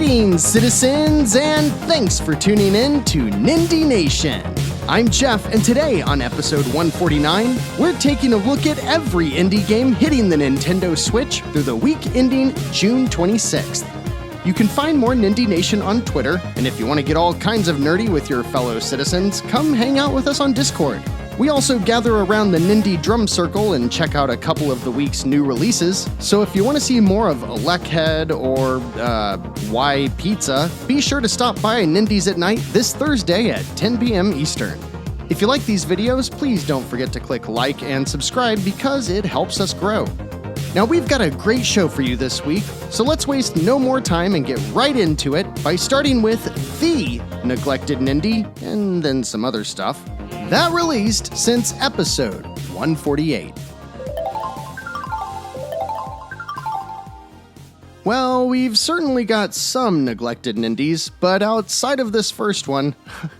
Greetings, citizens, and thanks for tuning in to Nindie Nation. I'm Jeff, and today on episode 149, we're taking a look at every indie game hitting the Nintendo Switch through the week ending June 26th. You can find more Nindie Nation on Twitter, and if you want to get all kinds of nerdy with your fellow citizens, come hang out with us on Discord. We also gather around the Nindie drum circle and check out a couple of the week's new releases, so if you want to see more of Electhead or, Why Pizza, be sure to stop by Nindies at Nite this Thursday at 10 p.m. Eastern. If you like these videos, please don't forget to click like and subscribe because it helps us grow. Now we've got a great show for you this week, so let's waste no more time and get right into it by starting with the Neglected Nindie, and then some other stuff, that released since episode 148. Well, we've certainly got some Neglected Nindies, but outside of this first one,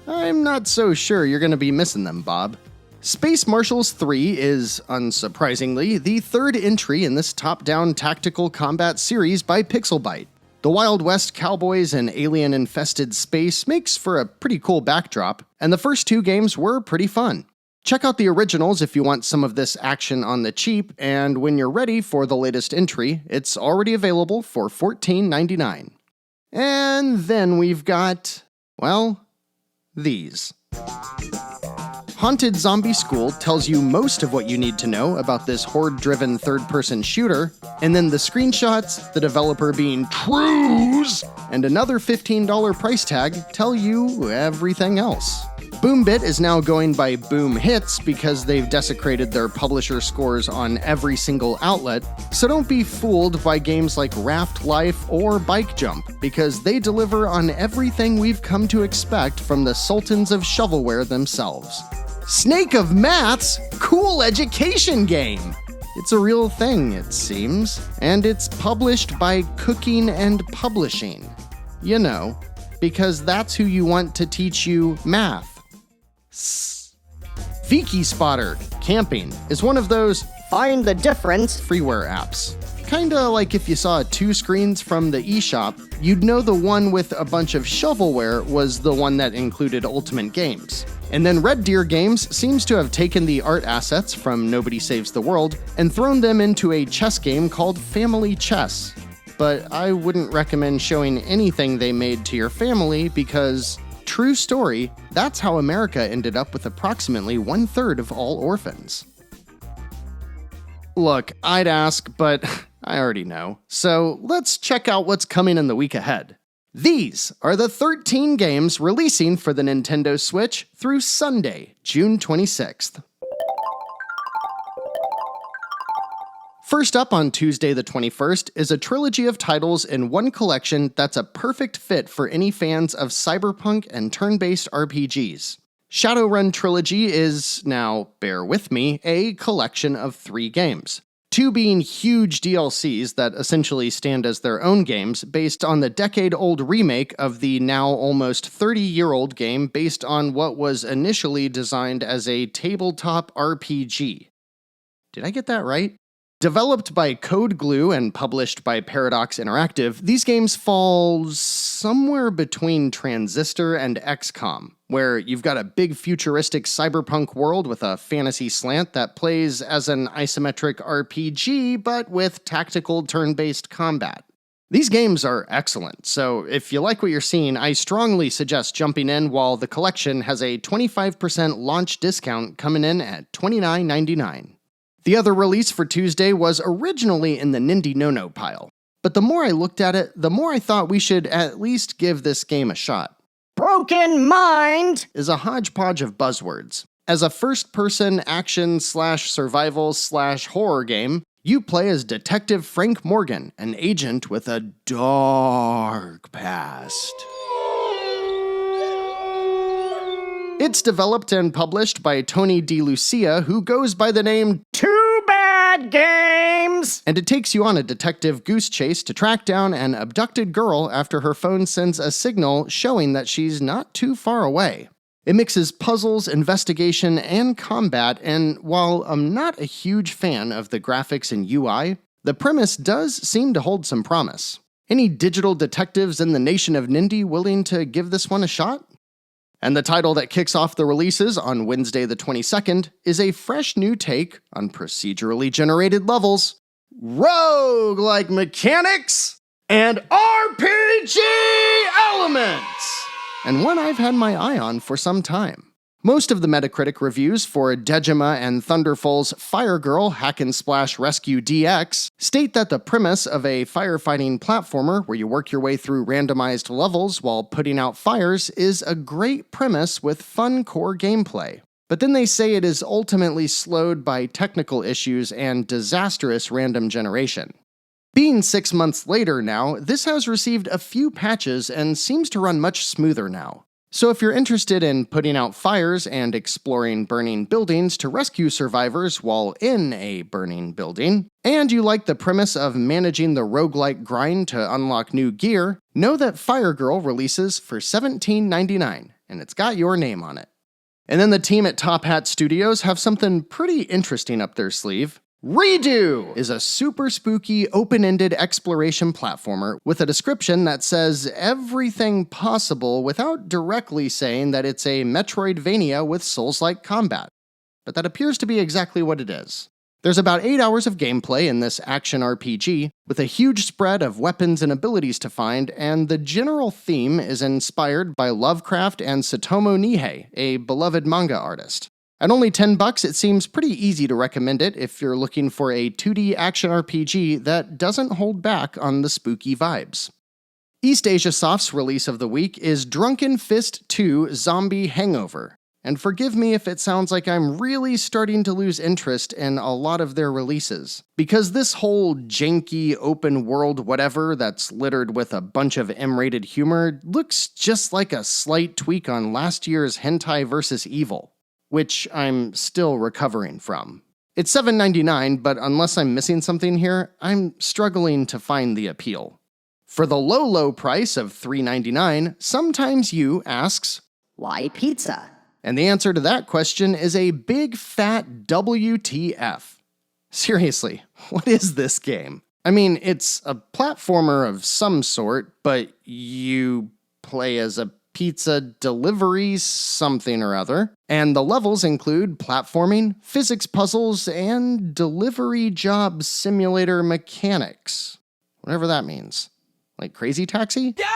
I'm not so sure you're going to be missing them, Bob. Space Marshals 3 is, unsurprisingly, the third entry in this top-down tactical combat series by Pixelbyte. The Wild West cowboys and alien-infested space makes for a pretty cool backdrop, and the first two games were pretty fun. Check out the originals if you want some of this action on the cheap, and when you're ready for the latest entry, it's already available for $14.99. And then we've got, well, these. Haunted Zombie School tells you most of what you need to know about this horde-driven third-person shooter, and then the screenshots, the developer being Trues, and another $15 price tag tell you everything else. BoomBit is now going by Boom Hits because they've desecrated their publisher scores on every single outlet, so don't be fooled by games like Raft Life or Bike Jump, because they deliver on everything we've come to expect from the sultans of shovelware themselves. Snake of Math's cool education game! It's a real thing, it seems, and it's published by Cooking and Publishing. You know, because that's who you want to teach you math. Viki Spotter Camping is one of those find the difference freeware apps. Kinda like if you saw two screens from the eShop, you'd know the one with a bunch of shovelware was the one that included Ultimate Games. And then Red Deer Games seems to have taken the art assets from Nobody Saves the World and thrown them into a chess game called Family Chess. But I wouldn't recommend showing anything they made to your family because, true story, that's how America ended up with approximately 1/3 of all orphans. Look, I'd ask, but I already know. So let's check out what's coming in the week ahead. These are the 13 games releasing for the Nintendo Switch through Sunday, June 26th. First up on Tuesday the 21st is a trilogy of titles in one collection that's a perfect fit for any fans of cyberpunk and turn-based RPGs. Shadowrun Trilogy is, now bear with me, a collection of 3 games. 2 being huge DLCs that essentially stand as their own games based on the decade-old remake of the now almost 30-year-old game based on what was initially designed as a tabletop RPG. Did I get that right? Developed by Code Glue and published by Paradox Interactive, these games fall somewhere between Transistor and XCOM, where you've got a big futuristic cyberpunk world with a fantasy slant that plays as an isometric RPG, but with tactical turn-based combat. These games are excellent, so if you like what you're seeing, I strongly suggest jumping in while the collection has a 25% launch discount coming in at $29.99. The other release for Tuesday was originally in the Nindie no-no pile, but the more I looked at it, the more I thought we should at least give this game a shot. Broken Mind is a hodgepodge of buzzwords. As a first-person action/survival/horror game, you play as Detective Frank Morgan, an agent with a dark past. It's developed and published by Tony DeLucia, who goes by the name Too Bad Games! And it takes you on a detective goose chase to track down an abducted girl after her phone sends a signal showing that she's not too far away. It mixes puzzles, investigation, and combat, and while I'm not a huge fan of the graphics and UI, the premise does seem to hold some promise. Any digital detectives in the nation of Nindie willing to give this one a shot? And the title that kicks off the releases on Wednesday the 22nd is a fresh new take on procedurally generated levels, roguelike mechanics, and RPG elements! And one I've had my eye on for some time. Most of the Metacritic reviews for Dejima and Thunderful's Fire Girl Hack and Splash Rescue DX state that the premise of a firefighting platformer where you work your way through randomized levels while putting out fires is a great premise with fun core gameplay. But then they say it is ultimately slowed by technical issues and disastrous random generation. Being 6 months later now, this has received a few patches and seems to run much smoother now. So if you're interested in putting out fires and exploring burning buildings to rescue survivors while in a burning building, and you like the premise of managing the roguelike grind to unlock new gear, know that Fire Girl releases for $17.99, and it's got your name on it. And then the team at Top Hat Studios have something pretty interesting up their sleeve. Redo is a super spooky, open-ended exploration platformer with a description that says everything possible without directly saying that it's a Metroidvania with Souls-like combat. But that appears to be exactly what it is. There's about 8 hours of gameplay in this action RPG, with a huge spread of weapons and abilities to find, and the general theme is inspired by Lovecraft and Tsutomu Nihei, a beloved manga artist. At only $10, it seems pretty easy to recommend it if you're looking for a 2D action RPG that doesn't hold back on the spooky vibes. East Asia Soft's release of the week is Drunken Fist 2 Zombie Hangover. And forgive me if it sounds like I'm really starting to lose interest in a lot of their releases, because this whole janky open world whatever that's littered with a bunch of M-rated humor looks just like a slight tweak on last year's Hentai vs. Evil, which I'm still recovering from. It's $7.99, but unless I'm missing something here, I'm struggling to find the appeal. For the low price of $3.99, Sometimes You asks, Why pizza? And the answer to that question is a big fat WTF. Seriously, what is this game? I mean, it's a platformer of some sort, but you play as a pizza delivery something or other, and the levels include platforming, physics puzzles, and delivery job simulator mechanics. Whatever that means. Like Crazy Taxi? Yeah!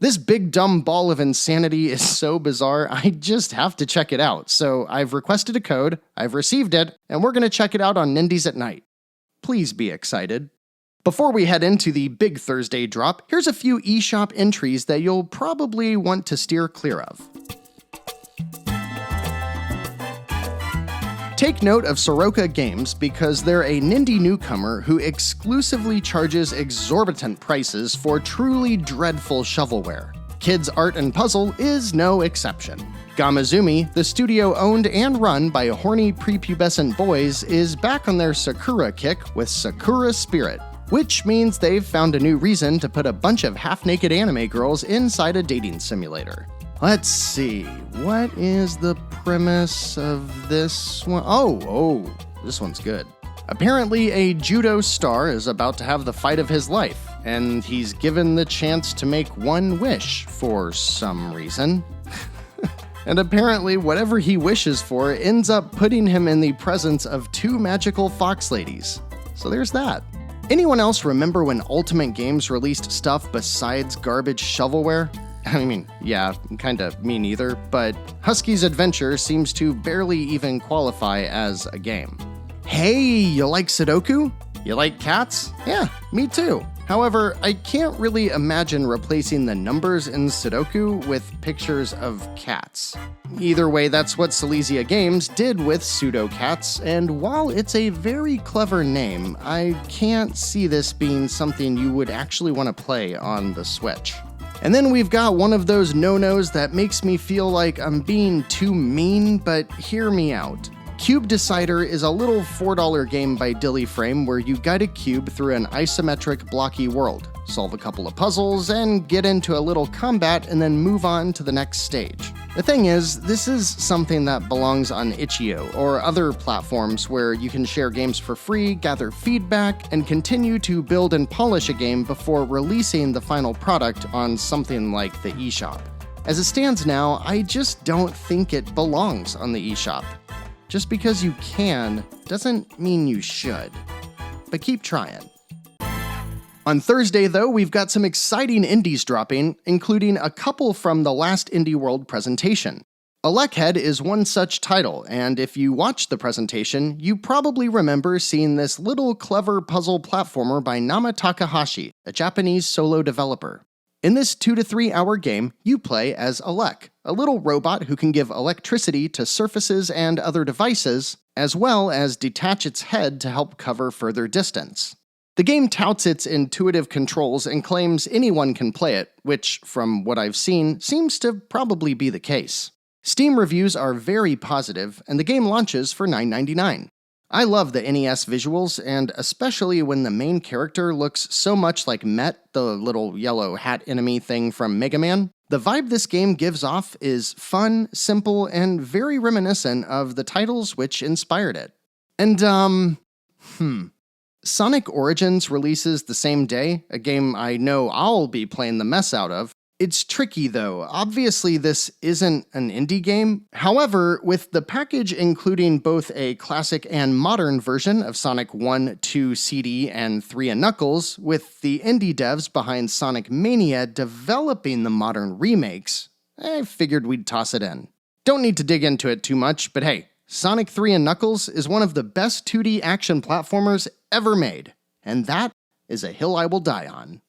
This big dumb ball of insanity is so bizarre, I just have to check it out. So I've requested a code, I've received it, and we're gonna check it out on Nindies at Nite. Please be excited. Before we head into the big Thursday drop, here's a few eShop entries that you'll probably want to steer clear of. Take note of Soroka Games because they're a Nindie newcomer who exclusively charges exorbitant prices for truly dreadful shovelware. Kids Art and Puzzle is no exception. Gamazumi, the studio owned and run by horny prepubescent boys, is back on their Sakura kick with Sakura Spirit, which means they've found a new reason to put a bunch of half-naked anime girls inside a dating simulator. Let's see, what is the premise of this one? Oh, this one's good. Apparently, a judo star is about to have the fight of his life, and he's given the chance to make one wish for some reason. And apparently, whatever he wishes for ends up putting him in the presence of two magical fox ladies. So there's that. Anyone else remember when Ultimate Games released stuff besides garbage shovelware? I mean, yeah, kinda me neither, but Husky's Adventure seems to barely even qualify as a game. Hey, you like Sudoku? You like cats? Yeah, me too. However, I can't really imagine replacing the numbers in Sudoku with pictures of cats. Either way, that's what Silesia Games did with Pseudo Cats, and while it's a very clever name, I can't see this being something you would actually want to play on the Switch. And then we've got one of those no-nos that makes me feel like I'm being too mean, but hear me out. Cube Decider is a little $4 game by Dilly Frame where you guide a cube through an isometric blocky world. solve a couple of puzzles, and get into a little combat and then move on to the next stage. The thing is, this is something that belongs on itch.io or other platforms where you can share games for free, gather feedback, and continue to build and polish a game before releasing the final product on something like the eShop. As it stands now, I just don't think it belongs on the eShop. Just because you can doesn't mean you should. But keep trying. On Thursday, though, we've got some exciting indies dropping, including a couple from the last Indie World presentation. Electhead is one such title, and if you watched the presentation, you probably remember seeing this little clever puzzle platformer by Nama Takahashi, a Japanese solo developer. In this 2 to 3 hour game, you play as Elec, a little robot who can give electricity to surfaces and other devices, as well as detach its head to help cover further distance. The game touts its intuitive controls and claims anyone can play it, which, from what I've seen, seems to probably be the case. Steam reviews are very positive, and the game launches for $9.99. I love the NES visuals, and especially when the main character looks so much like Met, the little yellow hat enemy thing from Mega Man. The vibe this game gives off is fun, simple, and very reminiscent of the titles which inspired it. And, Sonic Origins releases the same day, a game I know I'll be playing the mess out of. It's tricky though, obviously this isn't an indie game. However, with the package including both a classic and modern version of Sonic 1, 2 CD, and 3 and Knuckles, with the indie devs behind Sonic Mania developing the modern remakes, I figured we'd toss it in. Don't need to dig into it too much, but hey, Sonic 3 and Knuckles is one of the best 2D action platformers ever made, and that is a hill I will die on.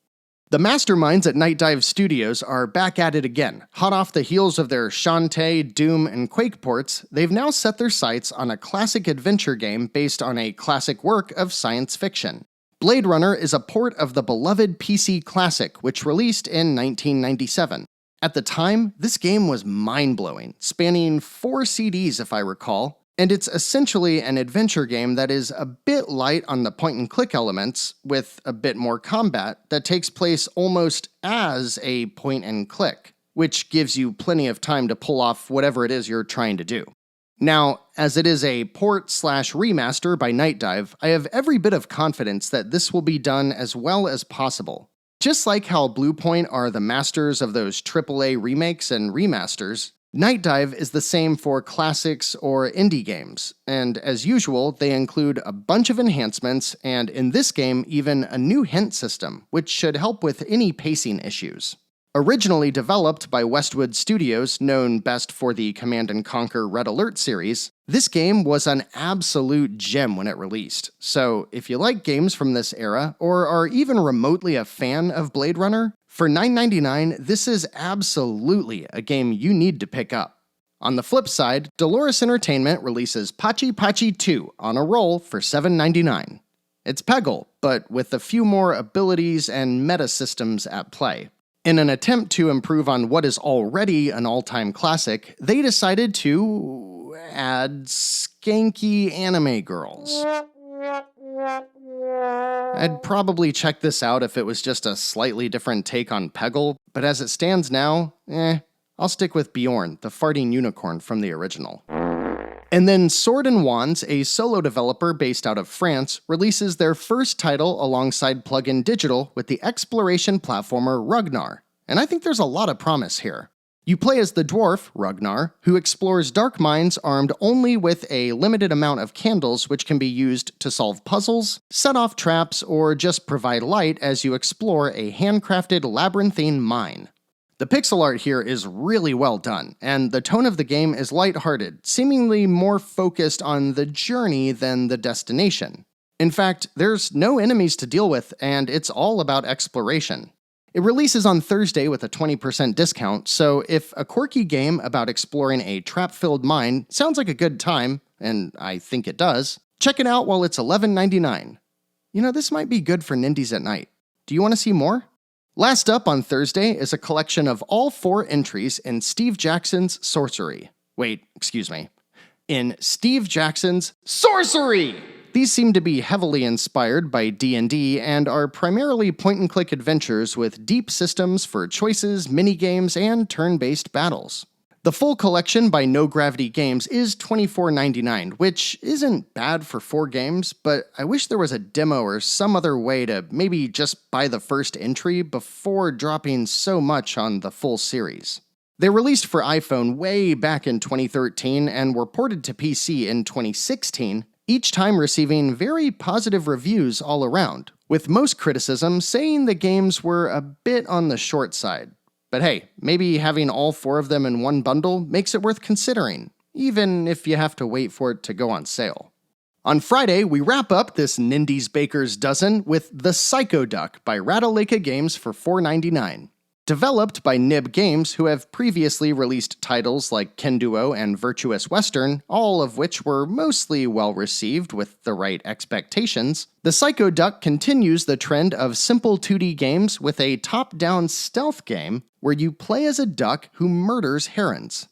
The masterminds at Night Dive Studios are back at it again. Hot off the heels of their Shantae, Doom, and Quake ports, they've now set their sights on a classic adventure game based on a classic work of science fiction. Blade Runner is a port of the beloved PC classic, which released in 1997. At the time, this game was mind-blowing, spanning 4 CDs if I recall, and it's essentially an adventure game that is a bit light on the point-and-click elements, with a bit more combat that takes place almost as a point-and-click, which gives you plenty of time to pull off whatever it is you're trying to do. Now, as it is a port/remaster by Night Dive, I have every bit of confidence that this will be done as well as possible. Just like how Bluepoint are the masters of those AAA remakes and remasters, Night Dive is the same for classics or indie games, and as usual, they include a bunch of enhancements, and in this game, even a new hint system, which should help with any pacing issues. Originally developed by Westwood Studios, known best for the Command & Conquer Red Alert series, this game was an absolute gem when it released. So if you like games from this era, or are even remotely a fan of Blade Runner, for $9.99, this is absolutely a game you need to pick up. On the flip side, Dolores Entertainment releases Pachi Pachi 2 on a roll for $7.99. It's Peggle, but with a few more abilities and meta systems at play. In an attempt to improve on what is already an all-time classic, they decided to add skanky anime girls. I'd probably check this out if it was just a slightly different take on Peggle, but as it stands now, I'll stick with Bjorn, the farting unicorn from the original. And then Sword and Wands, a solo developer based out of France, releases their first title alongside Plugin Digital with the exploration platformer Ragnar, and I think there's a lot of promise here. You play as the dwarf, Ragnar, who explores dark mines armed only with a limited amount of candles which can be used to solve puzzles, set off traps, or just provide light as you explore a handcrafted labyrinthine mine. The pixel art here is really well done, and the tone of the game is lighthearted, seemingly more focused on the journey than the destination. In fact, there's no enemies to deal with, and it's all about exploration. It releases on Thursday with a 20% discount, so if a quirky game about exploring a trap-filled mine sounds like a good time, and I think it does, check it out while it's $11.99. You know, this might be good for Nindies at night. Do you want to see more? Last up on Thursday is a collection of all 4 entries in Steve Jackson's Sorcery. In Steve Jackson's Sorcery! These seem to be heavily inspired by D&D and are primarily point-and-click adventures with deep systems for choices, minigames, and turn-based battles. The full collection by No Gravity Games is $24.99, which isn't bad for 4 games, but I wish there was a demo or some other way to maybe just buy the first entry before dropping so much on the full series. They released for iPhone way back in 2013 and were ported to PC in 2016, each time receiving very positive reviews all around, with most criticism saying the games were a bit on the short side. But hey, maybe having all 4 of them in one bundle makes it worth considering, even if you have to wait for it to go on sale. On Friday, we wrap up this Nindies Baker's Dozen with The Psycho Duck by Ratalaika Games for $4.99. Developed by Nib Games, who have previously released titles like Kenduo and Virtuous Western, all of which were mostly well-received with the right expectations, The Psycho Duck continues the trend of simple 2D games with a top-down stealth game where you play as a duck who murders herons.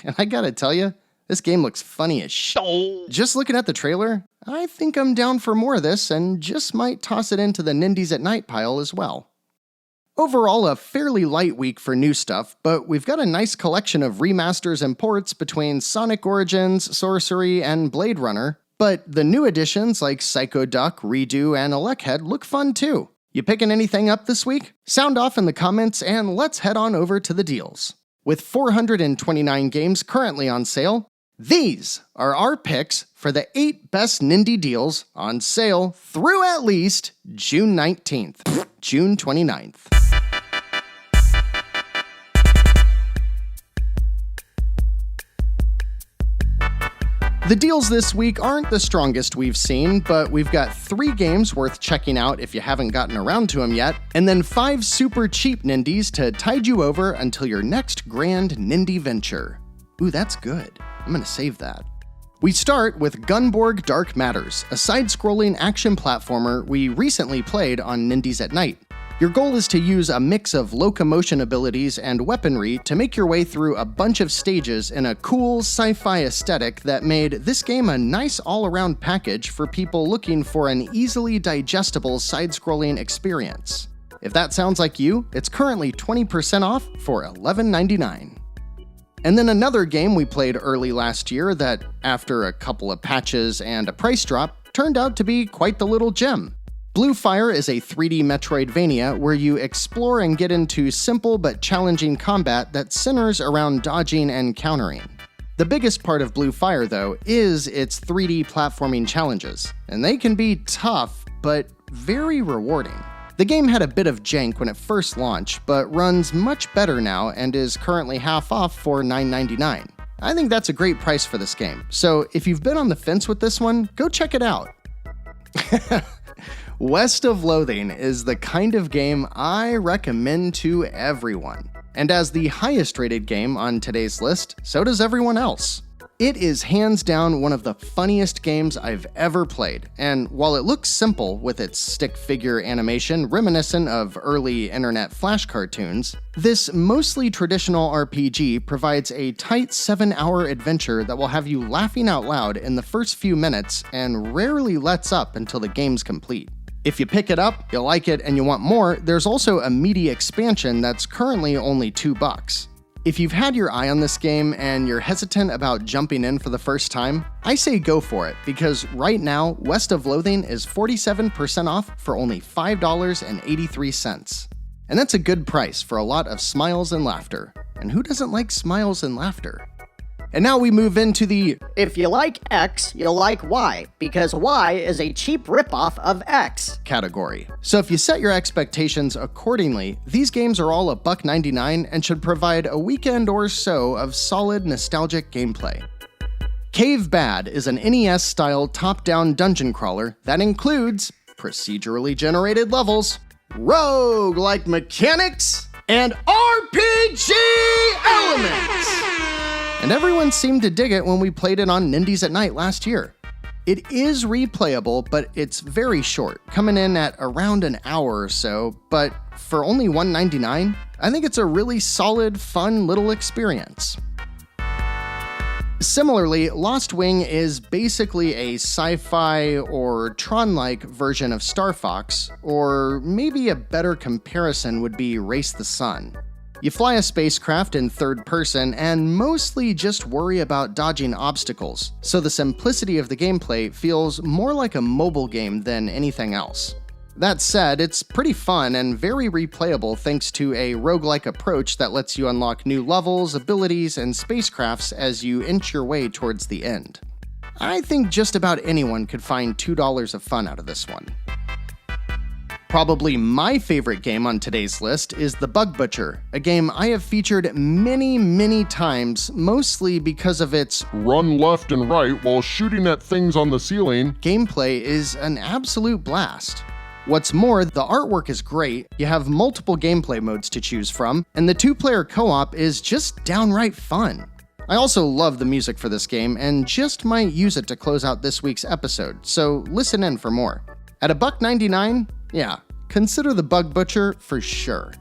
And I gotta tell you, this game looks funny as shit. Just looking at the trailer, I think I'm down for more of this and just might toss it into the Nindies at Night pile as well. Overall, a fairly light week for new stuff, but we've got a nice collection of remasters and ports between Sonic Origins, Sorcery, and Blade Runner, but the new additions like Psycho Duck, Redo, and Electhead look fun too. You picking anything up this week? Sound off in the comments and let's head on over to the deals. With 429 games currently on sale, these are our picks for the 8 best Nindie deals on sale through at least June 19th, June 29th. The deals this week aren't the strongest we've seen, but we've got 3 games worth checking out if you haven't gotten around to them yet, and then 5 super cheap Nindies to tide you over until your next grand Nindie venture. Ooh, that's good. I'm gonna save that. We start with Gunborg Dark Matters, a side-scrolling action platformer we recently played on Nindies at Night. Your goal is to use a mix of locomotion abilities and weaponry to make your way through a bunch of stages in a cool sci-fi aesthetic that made this game a nice all-around package for people looking for an easily digestible side-scrolling experience. If that sounds like you, it's currently 20% off for $11.99. And then another game we played early last year that, after a couple of patches and a price drop, turned out to be quite the little gem. Blue Fire is a 3D Metroidvania where you explore and get into simple but challenging combat that centers around dodging and countering. The biggest part of Blue Fire, though, is its 3D platforming challenges, and they can be tough, but very rewarding. The game had a bit of jank when it first launched, but runs much better now and is currently half off for $9.99. I think that's a great price for this game, so if you've been on the fence with this one, go check it out. West of Loathing is the kind of game I recommend to everyone. And as the highest rated game on today's list, so does everyone else. It is hands down one of the funniest games I've ever played, and while it looks simple with its stick figure animation reminiscent of early internet flash cartoons, this mostly traditional RPG provides a tight 7-hour adventure that will have you laughing out loud in the first few minutes and rarely lets up until the game's complete. If you pick it up, you like it, and you want more, there's also a meaty expansion that's currently only $2. If you've had your eye on this game and you're hesitant about jumping in for the first time, I say go for it, because right now, West of Loathing is 47% off for only $5.83. And that's a good price for a lot of smiles and laughter. And who doesn't like smiles and laughter? And now we move into the if you like X, you'll like Y, because Y is a cheap ripoff of X category. So if you set your expectations accordingly, these games are all $1.99 and should provide a weekend or so of solid nostalgic gameplay. Cave Bad is an NES-style top-down dungeon crawler that includes procedurally generated levels, roguelike mechanics, and RPG elements! And everyone seemed to dig it when we played it on Nindies at Night last year. It is replayable, but it's very short, coming in at around an hour or so, but for only $1.99, I think it's a really solid, fun little experience. Similarly, Lost Wing is basically a sci-fi or Tron-like version of Star Fox, or maybe a better comparison would be Race the Sun. You fly a spacecraft in third person and mostly just worry about dodging obstacles, so the simplicity of the gameplay feels more like a mobile game than anything else. That said, it's pretty fun and very replayable thanks to a roguelike approach that lets you unlock new levels, abilities, and spacecrafts as you inch your way towards the end. I think just about anyone could find $2 of fun out of this one. Probably my favorite game on today's list is The Bug Butcher, a game I have featured many times, mostly because of its run left and right while shooting at things on the ceiling. Gameplay is an absolute blast. What's more, the artwork is great, you have multiple gameplay modes to choose from, and the two-player co-op is just downright fun. I also love the music for this game and just might use it to close out this week's episode, so listen in for more. At $1.99, yeah, consider The Bug Butcher for sure.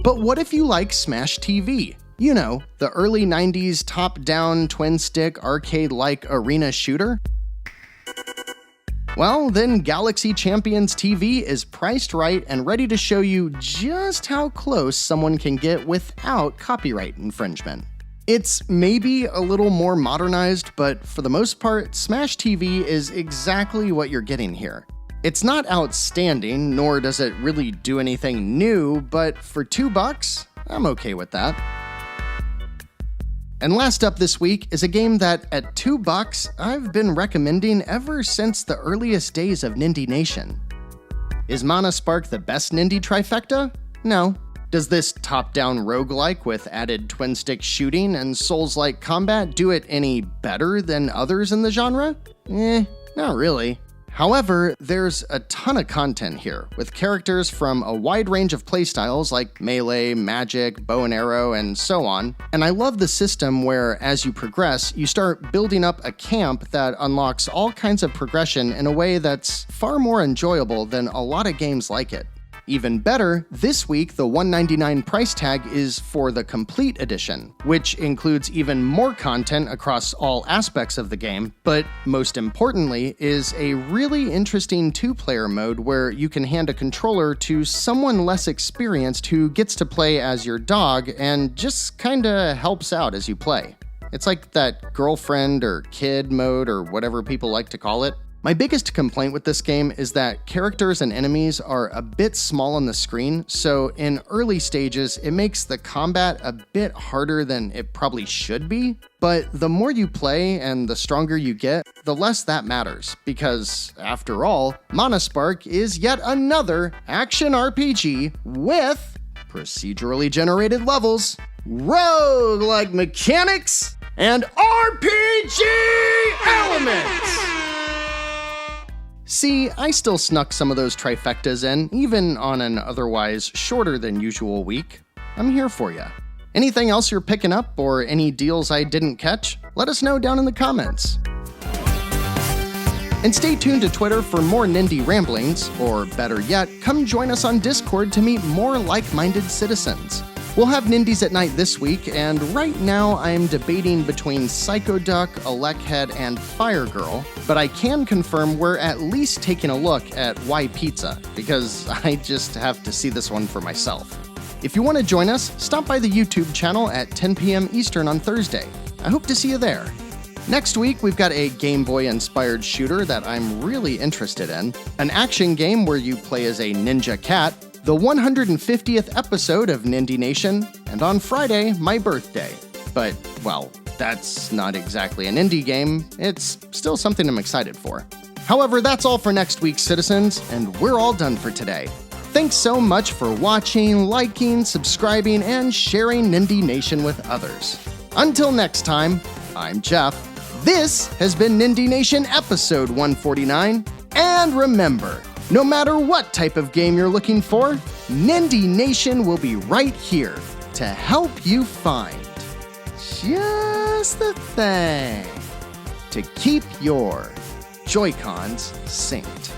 But what if you like Smash TV? You know, the early 90s top-down twin-stick arcade-like arena shooter? Well, then Galaxy Champions TV is priced right and ready to show you just how close someone can get without copyright infringement. It's maybe a little more modernized, but for the most part, Smash TV is exactly what you're getting here. It's not outstanding, nor does it really do anything new, but for $2, I'm okay with that. And last up this week is a game that, at $2, I've been recommending ever since the earliest days of Nindie Nation. Is Mana Spark the best Nindie trifecta? No. Does this top-down roguelike with added twin-stick shooting and Souls-like combat do it any better than others in the genre? Not really. However, there's a ton of content here, with characters from a wide range of playstyles like melee, magic, bow and arrow, and so on. And I love the system where, as you progress, you start building up a camp that unlocks all kinds of progression in a way that's far more enjoyable than a lot of games like it. Even better, this week the $1.99 price tag is for the Complete Edition, which includes even more content across all aspects of the game, but most importantly is a really interesting two-player mode where you can hand a controller to someone less experienced who gets to play as your dog and just kinda helps out as you play. It's like that girlfriend or kid mode or whatever people like to call it. My biggest complaint with this game is that characters and enemies are a bit small on the screen, so in early stages it makes the combat a bit harder than it probably should be, but the more you play and the stronger you get, the less that matters, because after all, Mana Spark is yet another action RPG with procedurally generated levels, roguelike mechanics, and RPG elements! See, I still snuck some of those trifectas in, even on an otherwise shorter than usual week. I'm here for ya. Anything else you're picking up, or any deals I didn't catch? Let us know down in the comments. And stay tuned to Twitter for more Nindie ramblings, or better yet, come join us on Discord to meet more like-minded citizens. We'll have Nindies at Night this week, and right now I'm debating between Psycho Duck, Electhead, and Fire Girl, but I can confirm we're at least taking a look at Why Pizza, because I just have to see this one for myself. If you want to join us, stop by the YouTube channel at 10 p.m. Eastern on Thursday. I hope to see you there. Next week, we've got a Game Boy-inspired shooter that I'm really interested in, an action game where you play as a ninja cat, the 150th episode of Nindie Nation, and on Friday, my birthday. But, well, that's not exactly an indie game, it's still something I'm excited for. However, that's all for next week, citizens, and we're all done for today. Thanks so much for watching, liking, subscribing, and sharing Nindie Nation with others. Until next time, I'm Jeff. This has been Nindie Nation episode 149, and remember, no matter what type of game you're looking for, Nindie Nation will be right here to help you find just the thing to keep your Joy-Cons synced.